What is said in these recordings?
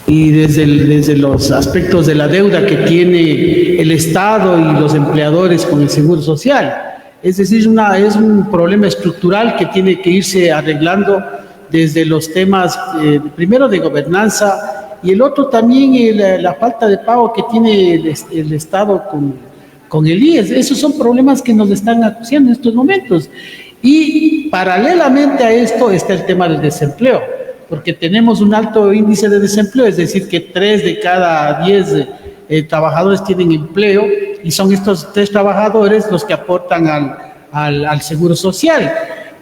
y desde los aspectos de la deuda que tiene el Estado y los empleadores con el Seguro Social. Es decir, es un problema estructural que tiene que irse arreglando desde los temas, primero de gobernanza, y el otro también la falta de pago que tiene el Estado con el IES. Esos son problemas que nos están acuciando en estos momentos. Y paralelamente a esto está el tema del desempleo, porque tenemos un alto índice de desempleo, es decir, que 3 de cada 10 trabajadores tienen empleo, y son estos 3 trabajadores los que aportan al Seguro Social.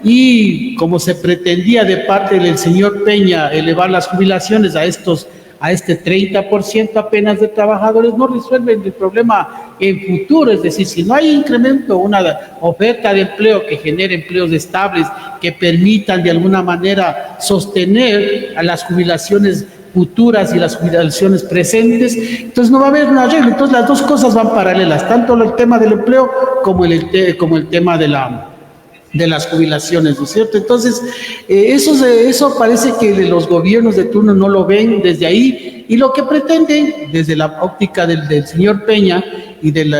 Y como se pretendía de parte del señor Peña elevar las jubilaciones a este 30% apenas de trabajadores, no resuelven el problema en futuro. Es decir, si no hay incremento, una oferta de empleo que genere empleos estables, que permitan de alguna manera sostener a las jubilaciones futuras y las jubilaciones presentes, entonces no va a haber un arreglo. Entonces las dos cosas van paralelas, tanto el tema del empleo como el tema de las jubilaciones, ¿no es cierto? Entonces, eso parece que los gobiernos de turno no lo ven desde ahí, y lo que pretenden, desde la óptica del señor Peña y del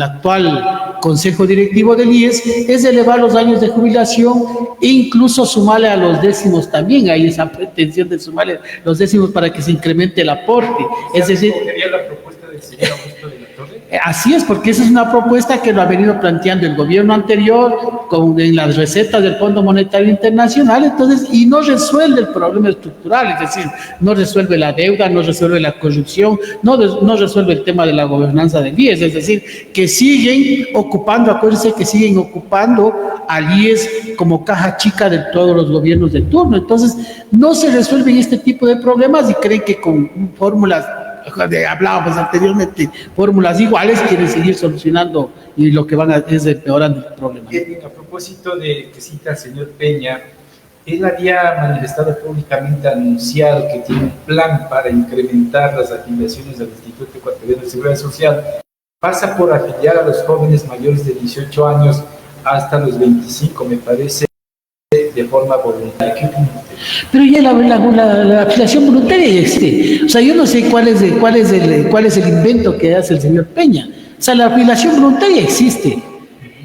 actual Consejo Directivo del IES, es elevar los años de jubilación e incluso sumarle a los décimos también. Hay esa pretensión de sumarle los décimos para que se incremente el aporte. Es decir, ¿sería la propuesta del señor Augusto de la Torre? Así es, porque esa es una propuesta que lo ha venido planteando el gobierno anterior en las recetas del Fondo Monetario Internacional, entonces, y no resuelve el problema estructural, es decir, no resuelve la deuda, no resuelve la corrupción, no resuelve el tema de la gobernanza del IES, es decir, que siguen ocupando, acuérdense que siguen ocupando al IES como caja chica de todos los gobiernos de turno. Entonces, no se resuelven este tipo de problemas y creen que con fórmulas, hablábamos anteriormente, fórmulas iguales, quieren seguir solucionando, y lo que van es empeorando el problema. A propósito de que cita al señor Peña, él había manifestado públicamente, anunciado que tiene un plan para incrementar las afiliaciones al Instituto Ecuatoriano de Seguridad Social. Pasa por afiliar a los jóvenes mayores de 18 años hasta los 25, me parece, de forma voluntaria. ¿Qué opina usted? Pero ya la afiliación voluntaria ya existe. O sea, yo no sé cuál es el invento que hace el señor Peña. O sea, la afiliación voluntaria existe.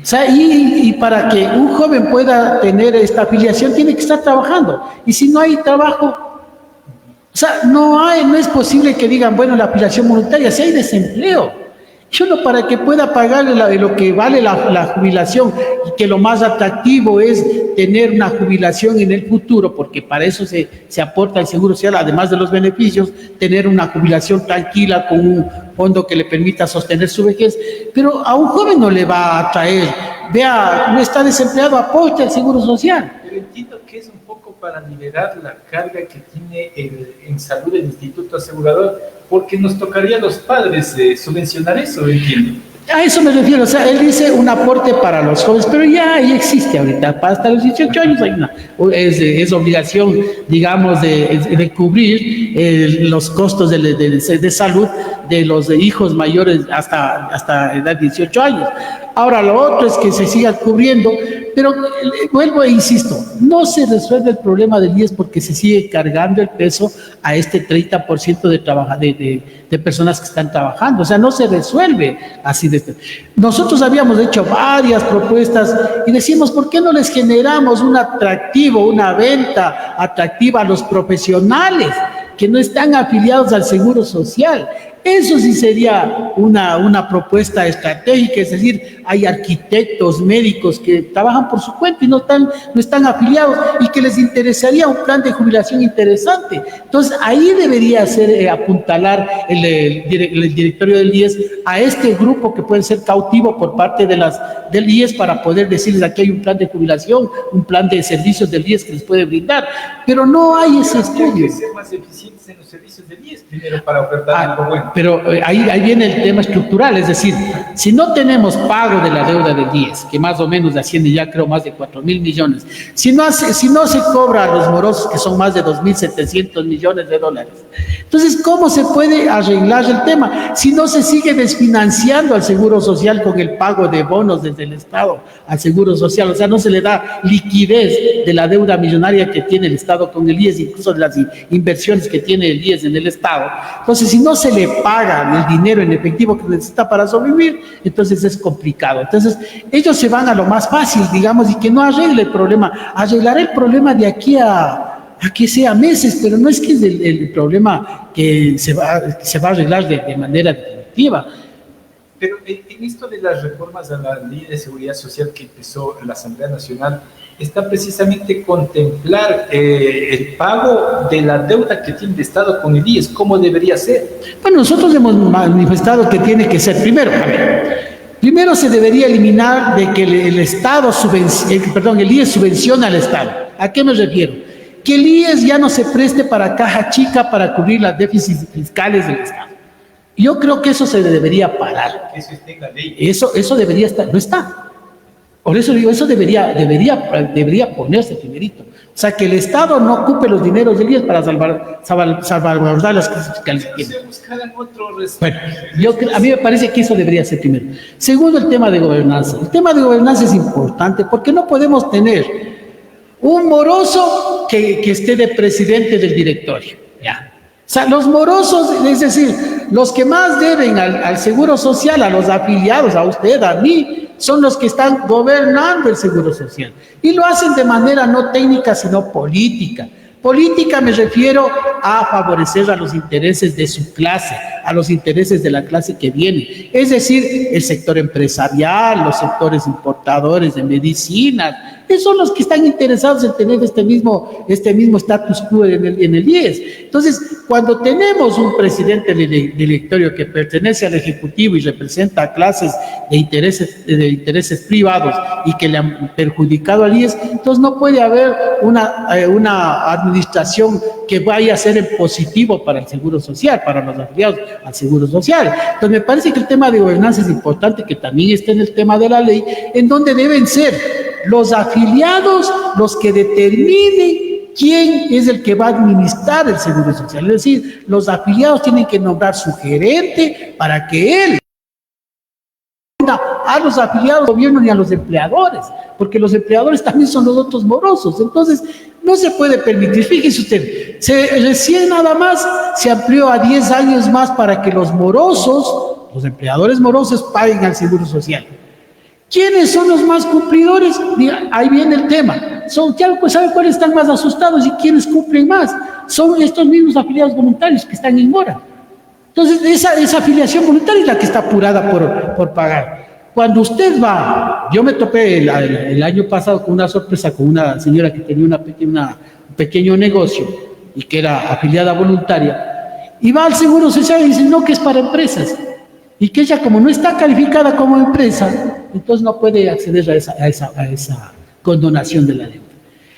O sea, y para que un joven pueda tener esta afiliación tiene que estar trabajando. Y si no hay trabajo, o sea, no es posible que digan, bueno, la afiliación voluntaria, si hay desempleo. Solo para que pueda pagar lo que vale la jubilación, y que lo más atractivo es tener una jubilación en el futuro, porque para eso se aporta el Seguro Social, además de los beneficios, tener una jubilación tranquila con un fondo que le permita sostener su vejez. Pero a un joven no le va a atraer, vea, no está desempleado, aporte al Seguro Social. Pero entiendo que es un poco para liberar la carga que tiene en salud el Instituto Asegurador, porque nos tocaría a los padres subvencionar eso, entiendo. A eso me refiero, o sea, él dice un aporte para los jóvenes, pero ya existe ahorita, hasta los 18 años es obligación, digamos, de cubrir los costos de salud de los hijos mayores hasta edad de 18 años. Ahora, lo otro es que se siga cubriendo, pero vuelvo e insisto, no se resuelve el problema del IES porque se sigue cargando el peso a este 30% de personas que están trabajando. O sea, no se resuelve así. Nosotros habíamos hecho varias propuestas y decimos, ¿por qué no les generamos un atractivo, una venta atractiva a los profesionales que no están afiliados al Seguro Social? Eso sí sería una propuesta estratégica, es decir, hay arquitectos, médicos que trabajan por su cuenta y no están afiliados, y que les interesaría un plan de jubilación interesante. Entonces, ahí debería ser apuntalar el directorio del IES a este grupo que puede ser cautivo por parte del IES, para poder decirles, aquí hay un plan de jubilación, un plan de servicios del IES que les puede brindar, pero no hay ese estudio. Hay que ser más eficientes en los servicios del IES, primero, para ofertar algo bueno. pero ahí viene el tema estructural, es decir, si no tenemos pago de la deuda del IES, que más o menos asciende ya creo más de 4.000 millones, si no se cobra a los morosos, que son más de 2.700 millones de dólares, entonces, ¿cómo se puede arreglar el tema? Si no se sigue desfinanciando al Seguro Social con el pago de bonos desde el Estado al Seguro Social, o sea, no se le da liquidez de la deuda millonaria que tiene el Estado con el IES, incluso de las inversiones que tiene el IES en el Estado. Entonces, si no se le paga el dinero en efectivo que necesita para sobrevivir, entonces es complicado. Entonces, ellos se van a lo más fácil, digamos, y que no arregle el problema. Arreglará el problema de aquí a que sea meses, pero no es que es el problema que se va a arreglar de manera definitiva. Pero en esto de las reformas a la Ley de Seguridad Social que empezó la Asamblea Nacional, está precisamente contemplar el pago de la deuda que tiene el Estado con el IES, ¿cómo debería ser? Bueno, nosotros hemos manifestado que tiene que ser, primero se debería eliminar de que el IES subvenciona al Estado. ¿A qué me refiero? Que el IES ya no se preste para caja chica para cubrir los déficits fiscales del Estado. Yo creo que eso se debería parar. Que eso esté en la ley. Eso debería estar, no está. Por eso digo, eso debería ponerse primerito. O sea, que el Estado no ocupe los dineros del IES para salvaguardar las crisis fiscales. Bueno, a mí me parece que eso debería ser primero. Segundo, el tema de gobernanza. El tema de gobernanza es importante porque no podemos tener un moroso que esté de presidente del directorio, ¿ya? O sea, los morosos, es decir, los que más deben al Seguro Social, a los afiliados, a usted, a mí, son los que están gobernando el Seguro Social. Y lo hacen de manera no técnica, sino política. Política me refiero a favorecer a los intereses de su clase, a los intereses de la clase que viene. Es decir, el sector empresarial, los sectores importadores de medicinas, que son los que están interesados en tener este mismo status quo en el IES. Entonces, cuando tenemos un presidente del directorio que pertenece al Ejecutivo y representa a clases de intereses privados y que le han perjudicado al IES, entonces no puede haber una administración que vaya a ser en positivo para el Seguro Social, para los afiliados al Seguro Social. Entonces, me parece que el tema de gobernanza es importante, que también esté en el tema de la ley, en donde deben ser los afiliados los que determinen quién es el que va a administrar el Seguro Social. Es decir, los afiliados tienen que nombrar su gerente para que él a los afiliados del gobierno ni a los empleadores, porque los empleadores también son los otros morosos. Entonces, no se puede permitir. Fíjese usted, recién nada más se amplió a 10 años más para que los morosos, los empleadores morosos, paguen al Seguro Social. ¿Quiénes son los más cumplidores? Ahí viene el tema. ¿Sabe cuáles están más asustados y quiénes cumplen más? Son estos mismos afiliados voluntarios que están en mora. Entonces, esa afiliación voluntaria es la que está apurada por pagar. Cuando usted va, yo me topé el año pasado con una sorpresa con una señora que tenía un pequeño negocio y que era afiliada voluntaria, y va al Seguro Social y dice, no, que es para empresas. Y que ella, como no está calificada como empresa, entonces no puede acceder a esa condonación de la deuda.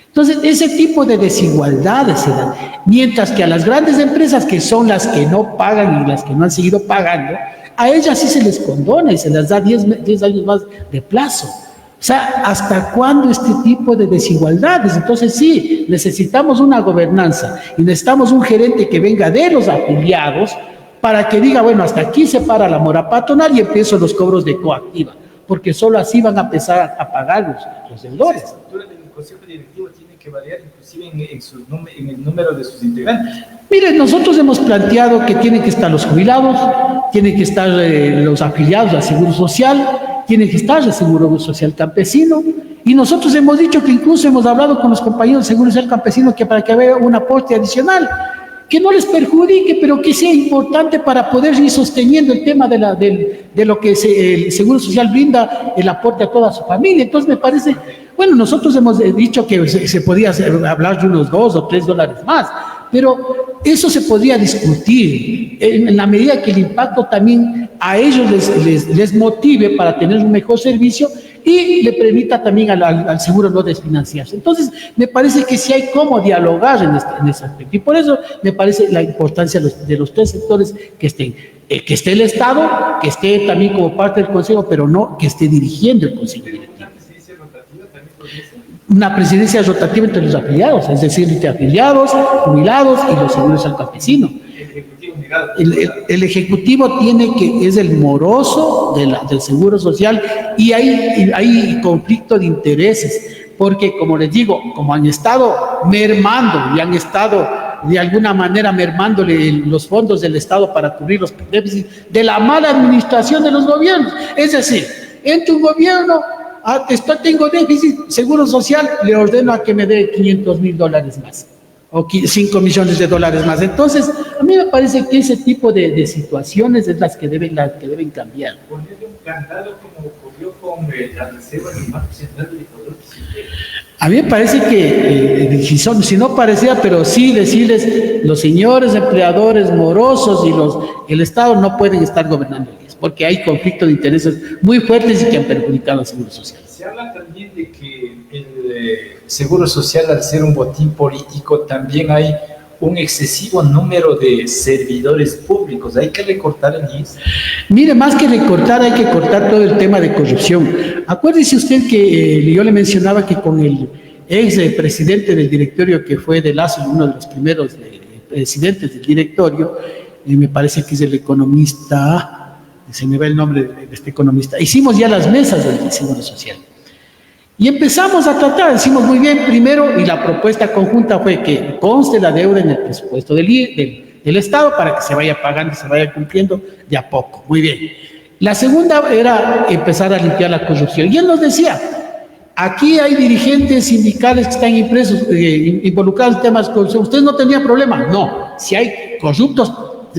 Entonces, ese tipo de desigualdades se dan. Mientras que a las grandes empresas, que son las que no pagan y las que no han seguido pagando, a ellas sí se les condona y se les da 10 años más de plazo. O sea, ¿hasta cuándo este tipo de desigualdades? Entonces sí, necesitamos una gobernanza y necesitamos un gerente que venga de los afiliados para que diga, bueno, hasta aquí se para la mora patronal y empiezan los cobros de coactiva, porque solo así van a empezar a pagar los deudores. La estructura del consejo directivo tiene que variar inclusive en el número de sus integrantes. Miren, nosotros hemos planteado que tienen que estar los jubilados, tienen que estar los afiliados al Seguro Social, tienen que estar el Seguro Social Campesino, y nosotros hemos dicho que incluso hemos hablado con los compañeros del Seguro Social Campesino que para que haya un aporte adicional, que no les perjudique, pero que sea importante para poder ir sosteniendo el tema de lo que el Seguro Social brinda, el aporte a toda su familia. Entonces me parece, bueno, nosotros hemos dicho que se podía hablar de unos $2 o $3 más, pero eso se podría discutir en la medida que el impacto también a ellos les motive para tener un mejor servicio y le permita también al seguro no desfinanciarse. Entonces, me parece que sí hay cómo dialogar en este aspecto. Y por eso me parece la importancia de los tres sectores que estén. Que esté el Estado, que esté también como parte del Consejo, pero no que esté dirigiendo el Consejo Directivo. Una presidencia rotativa entre los afiliados, es decir, entre afiliados, jubilados y los seguros al campesino. El Ejecutivo es el moroso del Seguro Social y hay conflicto de intereses, porque como les digo, como han estado mermando y han estado de alguna manera mermándole los fondos del Estado para cubrir los déficits de la mala administración de los gobiernos. Es decir, entre un gobierno, tengo déficit, Seguro Social, le ordeno a que me dé $500,000 más o $5 millones más. Entonces, a mí me parece que ese tipo de situaciones es las que deben cambiar. Ponerle un candado como ocurrió con la reserva del Banco Central del Ecuador. A mí me parece que, si no parecía, pero sí decirles, los señores empleadores morosos y el Estado no pueden estar gobernando ellos, porque hay conflictos de intereses muy fuertes y que han perjudicado al Seguro Social. Se habla también de que el Seguro Social, al ser un botín político, también hay un excesivo número de servidores públicos. Hay que recortar el IES. Mire, más que recortar, hay que cortar todo el tema de corrupción. Acuérdese usted que yo le mencionaba que con el ex presidente del directorio, que fue de Lazo, uno de los primeros presidentes del directorio, me parece que es el economista, se me va el nombre de este economista, hicimos ya las mesas del Seguro Social. Y empezamos a tratar, decimos muy bien, primero, y la propuesta conjunta fue que conste la deuda en el presupuesto del Estado para que se vaya pagando y se vaya cumpliendo de a poco. Muy bien. La segunda era empezar a limpiar la corrupción. Y él nos decía, aquí hay dirigentes sindicales que están involucrados en temas de corrupción. ¿Ustedes no tenían problema? No. Si hay corruptos,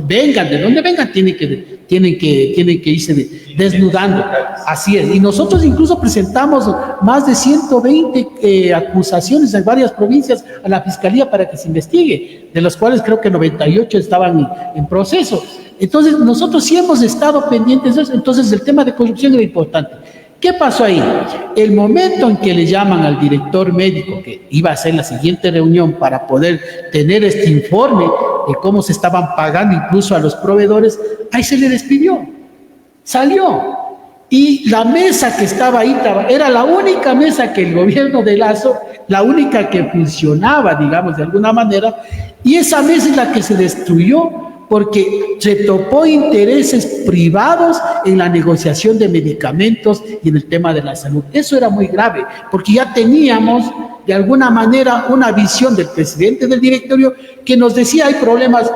vengan, de donde vengan, tienen que irse desnudando. Así es. Y nosotros incluso presentamos más de 120 acusaciones en varias provincias a la Fiscalía para que se investigue, de las cuales creo que 98 estaban en proceso. Entonces, nosotros sí hemos estado pendientes de eso. Entonces, el tema de corrupción era importante. ¿Qué pasó ahí? El momento en que le llaman al director médico, que iba a hacer la siguiente reunión para poder tener este informe de cómo se estaban pagando incluso a los proveedores, ahí se le despidió, salió. Y la mesa que estaba ahí era la única mesa que el gobierno de Lazo, la única que funcionaba, digamos, de alguna manera, y esa mesa es la que se destruyó porque se topó intereses privados en la negociación de medicamentos y en el tema de la salud. Eso era muy grave, porque ya teníamos de alguna manera una visión del presidente del directorio que nos decía hay problemas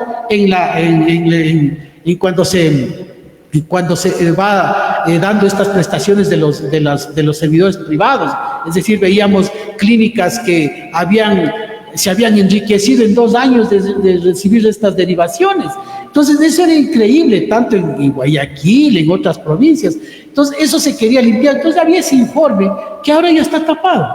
cuando se va dando estas prestaciones de los servidores privados. Es decir, veíamos clínicas que se habían enriquecido en 2 años de recibir estas derivaciones. Entonces, eso era increíble, tanto en Guayaquil, en otras provincias. Entonces, eso se quería limpiar. Entonces, había ese informe que ahora ya está tapado.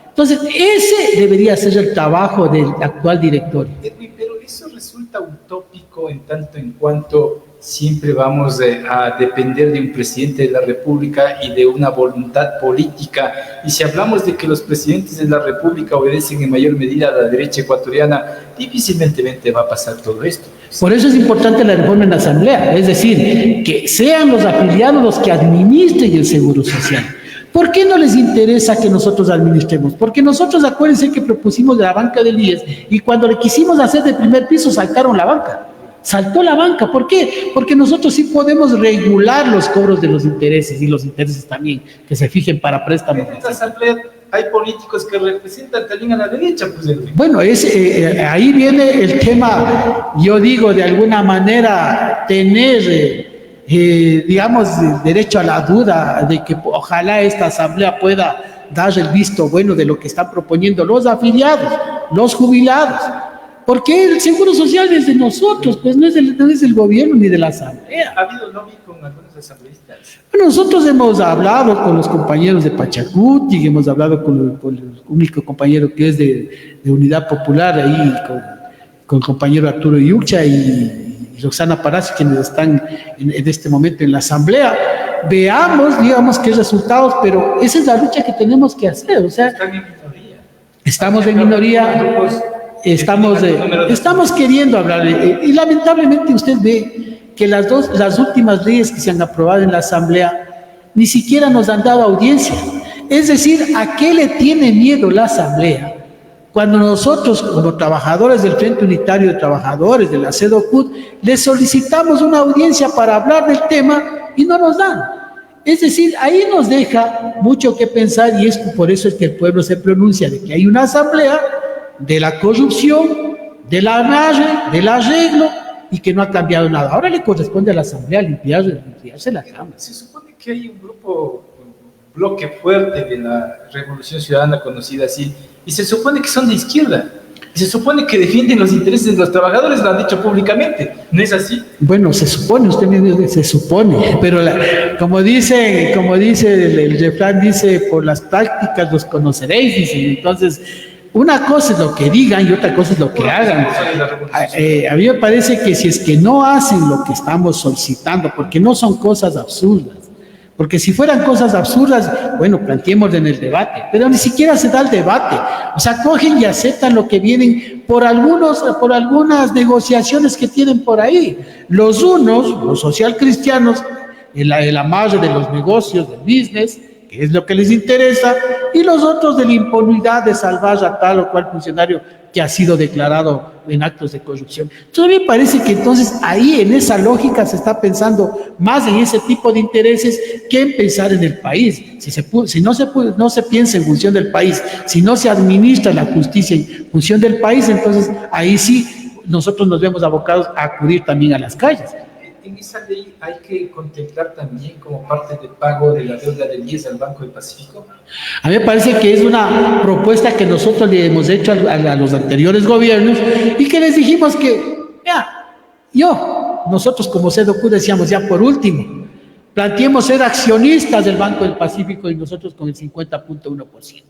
Entonces, ese debería ser el trabajo del actual directorio. Pero eso resulta utópico en tanto en cuanto siempre vamos a depender de un presidente de la República y de una voluntad política. Y si hablamos de que los presidentes de la República obedecen en mayor medida a la derecha ecuatoriana, difícilmente va a pasar todo esto. Por eso es importante la reforma en la Asamblea, es decir, que sean los afiliados los que administren el Seguro Social. ¿Por qué no les interesa que nosotros administremos? Porque nosotros, acuérdense que propusimos de la banca del IES y cuando le quisimos hacer de primer piso saltaron la banca. Saltó la banca. ¿Por qué? Porque nosotros sí podemos regular los cobros de los intereses y los intereses también que se fijen para préstamos. En esta asamblea hay políticos que representan también a la derecha. Bueno, ahí viene el tema, yo digo, de alguna manera, tener, digamos, derecho a la duda de que ojalá esta asamblea pueda dar el visto bueno de lo que están proponiendo los afiliados, los jubilados. Porque el Seguro Social es de nosotros, pues no es del gobierno ni de la asamblea. ¿Ha habido lobby con algunos asambleístas? Bueno, nosotros hemos hablado con los compañeros de Pachacuti, hemos hablado con el único compañero que es de Unidad Popular ahí, con el compañero Arturo Yucha y Roxana Paracio, quienes están en este momento en la asamblea, veamos, digamos, qué resultados, pero esa es la lucha que tenemos que hacer. O sea, estamos en minoría, estamos queriendo hablar, y lamentablemente usted ve que las últimas leyes que se han aprobado en la asamblea ni siquiera nos han dado audiencia. Es decir, ¿a qué le tiene miedo la asamblea? Cuando nosotros, como trabajadores del Frente Unitario de Trabajadores, de la CEDOCUT, les solicitamos una audiencia para hablar del tema y no nos dan. Es decir, ahí nos deja mucho que pensar, y es por eso es que el pueblo se pronuncia de que hay una asamblea de la corrupción, del amarre, del arreglo, y que no ha cambiado nada. Ahora le corresponde a la asamblea limpiarse la cama. Se supone que hay un bloque fuerte de la Revolución Ciudadana, conocida así, y se supone que son de izquierda, y se supone que defienden los intereses de los trabajadores, lo han dicho públicamente, ¿no es así? Bueno, se supone, usted me dice, se supone, pero como dice el refrán, dice, por las prácticas los conoceréis, dice. Entonces, una cosa es lo que digan y otra cosa es lo que hagan. A mí me parece que si es que no hacen lo que estamos solicitando, porque no son cosas absurdas, porque si fueran cosas absurdas, bueno, planteemos en el debate, pero ni siquiera se da el debate. O sea, cogen y aceptan lo que vienen por algunas negociaciones que tienen por ahí. Los unos, los socialcristianos, el amarre de los negocios, del business, que es lo que les interesa, y los otros de la impunidad de salvar a tal o cual funcionario que ha sido declarado en actos de corrupción. Entonces, a mí me parece que entonces ahí en esa lógica se está pensando más en ese tipo de intereses que en pensar en el país. Si no se piensa en función del país, si no se administra la justicia en función del país, entonces ahí sí nosotros nos vemos abocados a acudir también a las calles. En esa ley hay que contemplar también como parte del pago de la deuda del IES al Banco del Pacífico. A mí me parece que es una propuesta que nosotros le hemos hecho a los anteriores gobiernos y que les dijimos que, nosotros como CEDOCUT decíamos, ya por último, planteemos ser accionistas del Banco del Pacífico y nosotros con el 50.1%.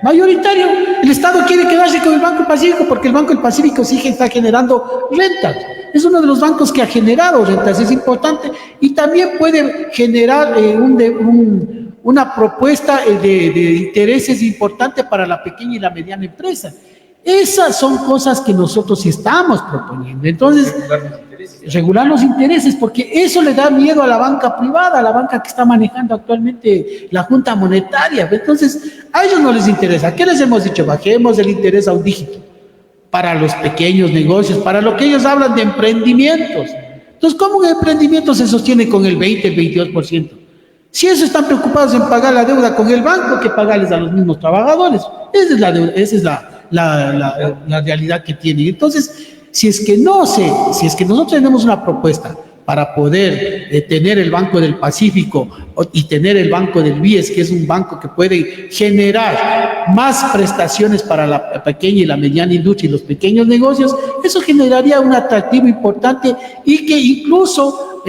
Mayoritario. El Estado quiere quedarse con el Banco del Pacífico porque el Banco del Pacífico sí está generando rentas. Es uno de los bancos que ha generado rentas, es importante, y también puede generar una propuesta de intereses importante para la pequeña y la mediana empresa. Esas son cosas que nosotros estamos proponiendo. Entonces, regular los intereses, porque eso le da miedo a la banca privada, a la banca que está manejando actualmente la Junta Monetaria. Entonces, a ellos no les interesa. ¿Qué les hemos dicho? Bajemos el interés a un dígito para los pequeños negocios, para lo que ellos hablan de emprendimientos. Entonces, ¿cómo un emprendimiento se sostiene con el 20, el 22%? Si eso están preocupados en pagar la deuda con el banco, que pagarles a los mismos trabajadores. Esa es la realidad que tienen. Entonces, si es que nosotros tenemos una propuesta para poder tener el Banco del Pacífico y tener el Banco del BIES, que es un banco que puede generar más prestaciones para la pequeña y la mediana industria y los pequeños negocios, eso generaría un atractivo importante y que incluso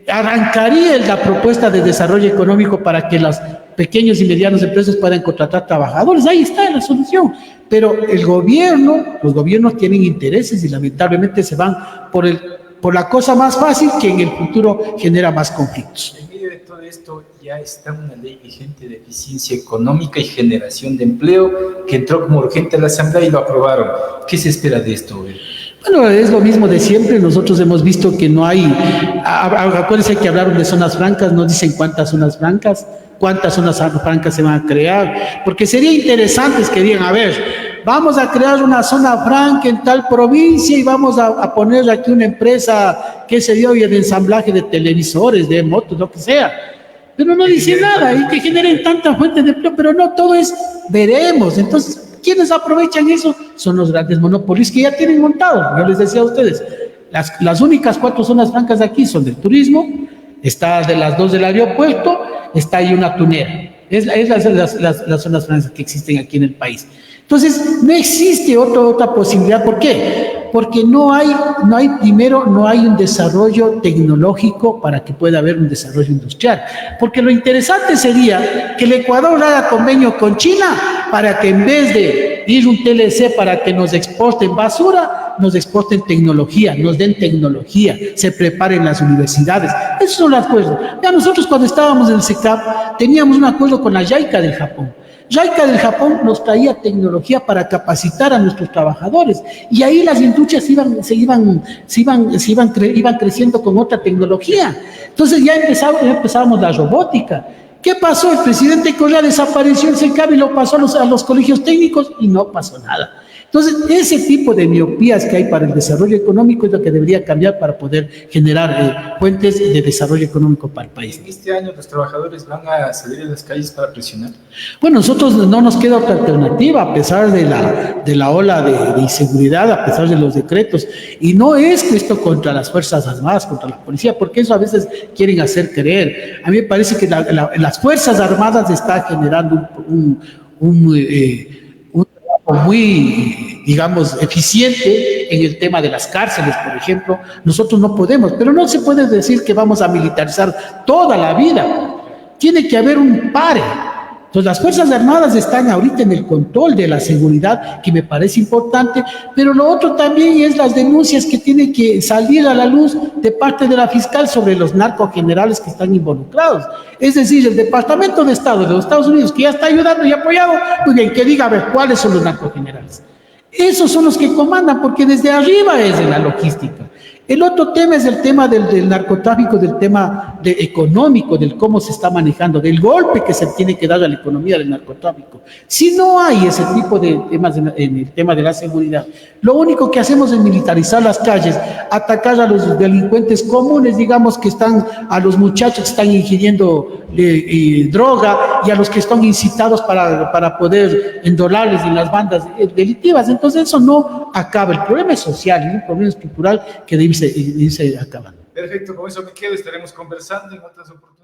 arrancaría la propuesta de desarrollo económico para que las pequeños y medianas empresas puedan contratar trabajadores. Ahí está la solución. Pero los gobiernos tienen intereses y lamentablemente se van por la cosa más fácil que en el futuro genera más conflictos. En medio de todo esto ya está una ley vigente de eficiencia económica y generación de empleo que entró como urgente a la Asamblea y lo aprobaron. ¿Qué se espera de esto? Bueno, es lo mismo de siempre. Nosotros hemos visto que no hay... Acuérdense que hablaron de zonas francas, no dicen cuántas zonas francas se van a crear, porque sería interesante que digan, a ver, vamos a crear una zona franca en tal provincia y vamos a poner aquí una empresa, qué sé yo, y de ensamblaje de televisores, de motos, lo que sea. Pero no dice nada, y que generen tantas fuentes de empleo, pero no, todo es veremos. Entonces, ¿quiénes aprovechan eso? Son los grandes monopolios que ya tienen montado. Yo les decía a ustedes, las únicas 4 zonas francas de aquí son del turismo, está de las 2 del aeropuerto, está ahí una tunera. las zonas francas que existen aquí en el país. Entonces, no existe otra posibilidad. ¿Por qué? Porque no hay un desarrollo tecnológico para que pueda haber un desarrollo industrial. Porque lo interesante sería que el Ecuador haga convenio con China para que en vez de ir un TLC para que nos exporten basura, nos exporten tecnología, nos den tecnología, se preparen las universidades. Esos son los acuerdos. Ya nosotros cuando estábamos en el SECAP teníamos un acuerdo con la JICA del Japón. JICA del Japón nos traía tecnología para capacitar a nuestros trabajadores y ahí las industrias iban creciendo con otra tecnología. Entonces ya empezábamos la robótica. ¿Qué pasó? El presidente Correa desapareció el SECAP y lo pasó a los colegios técnicos y no pasó nada. Entonces, ese tipo de miopías que hay para el desarrollo económico es lo que debería cambiar para poder generar fuentes de desarrollo económico para el país. ¿En este año los trabajadores van a salir a las calles para presionar? Bueno, nosotros no nos queda otra alternativa a pesar de la ola de inseguridad, a pesar de los decretos. Y no es que esto contra las Fuerzas Armadas, contra la policía, porque eso a veces quieren hacer creer. A mí me parece que las Fuerzas Armadas están generando un muy, digamos, eficiente en el tema de las cárceles, por ejemplo. Nosotros no podemos, pero no se puede decir que vamos a militarizar toda la vida. Tiene que haber un pare. Entonces, las Fuerzas Armadas están ahorita en el control de la seguridad, que me parece importante, pero lo otro también es las denuncias que tienen que salir a la luz de parte de la fiscal sobre los narcogenerales que están involucrados. Es decir, el Departamento de Estado de los Estados Unidos, que ya está ayudando y apoyado, muy bien, que diga a ver cuáles son los narcogenerales. Esos son los que comandan, porque desde arriba es de la logística. El otro tema es el tema del narcotráfico, del tema económico, del cómo se está manejando, del golpe que se tiene que dar a la economía del narcotráfico. Si no hay ese tipo de temas en el tema de la seguridad, lo único que hacemos es militarizar las calles, atacar a los delincuentes comunes, digamos, que están, a los muchachos que están ingiriendo droga y a los que están incitados para poder endolarles en las bandas delictivas. Entonces eso no acaba. El problema es social y un problema estructural que debe irse acabando. Perfecto, con eso me quedo. Estaremos conversando en otras oportunidades.